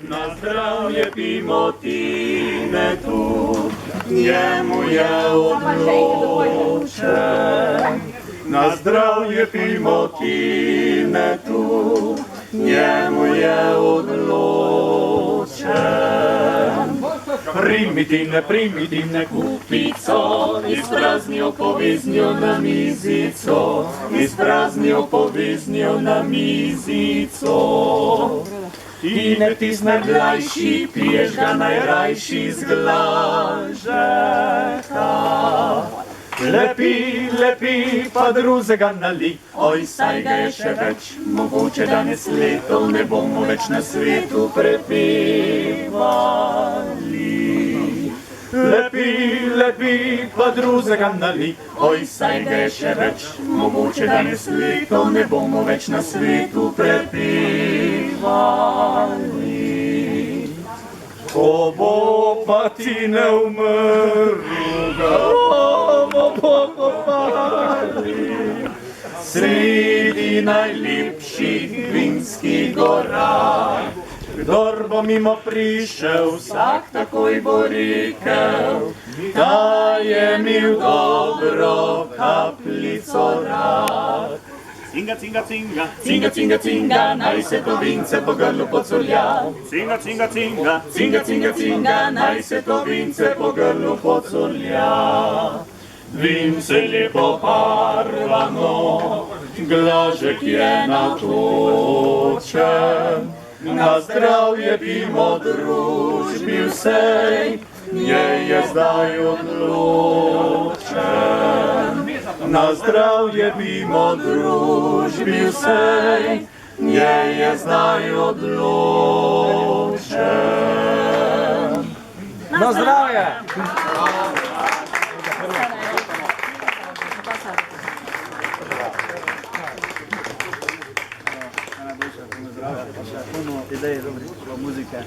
Na zdravje pimo Tine tu, njemu je odločen. Na zdravje pimo Tine tu, njemu je odločen. Primi Tine kupico, izpraznjo poviznjo na mizico, izpraznjo poviznjo na mizico. Tine, ti najmlajši, piješ ga najrajši z glažeka. Lepi, pa drugega nali, oj, saj ga je še več, mogoče danes leto ne bomo več na svetu prepevali. Lepi, pa drugega nali, oj, saj ga je še več, mogoče danes leto ne bomo več na svetu prepevali. Ko bo pa Tine umrl, ga bomo pokopali sredi najlepših vinskih gora. Kdor bo mimo prišel, vsak takoj bo rekel, da je imel dobro kapljico rad. Cinga, cinga, cinga, cinga, cinga, cinga, naj se to vince po grlu pocurlja. Cinga, cinga, cinga, cinga, cinga, cinga, naj se to vince po grlu pocurlja. Vince lepo barvano, glažek je natočen. Na zdravje pimo družbi vsej, njej je zdaj odločen. Na zdravje pimo družbi vsej, njej je zdaj odločen. Na zdravje! Ideje, dobri, muzike.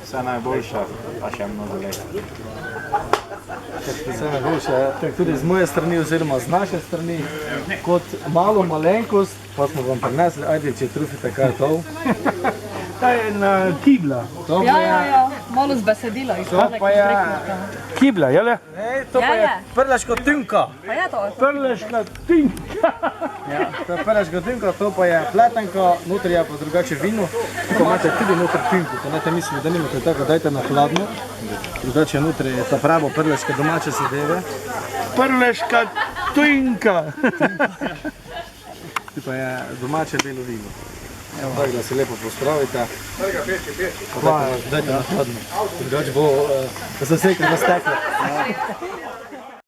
Vse najboljše, pa še mnogo leta. Vse najboljše, tudi z moje strani oziroma z naše strani. Kot malo malenkost, pa smo vam prinesli, ajde, če trufite, kaj je to. To je na kibla. Ja, malo z besedila. To pa je Kibla, jele? to pa je prleško tynka. Pa je to? Prleška tinka. Ja, to je prleško tynka, to pa je pletenka, noter je pa drugače vino. Tukaj imate tudi noter tynku, pa ne te mislili, da nimate tako, dajte na hladno. Drugače noter je ta pravo prleške domače zadeve. Prleška tinka. Tu pa je domače belo vino. Evo, tako da se lepo pospravite. Pa dajte na hladno. Drugače bo zasekljeno steklo.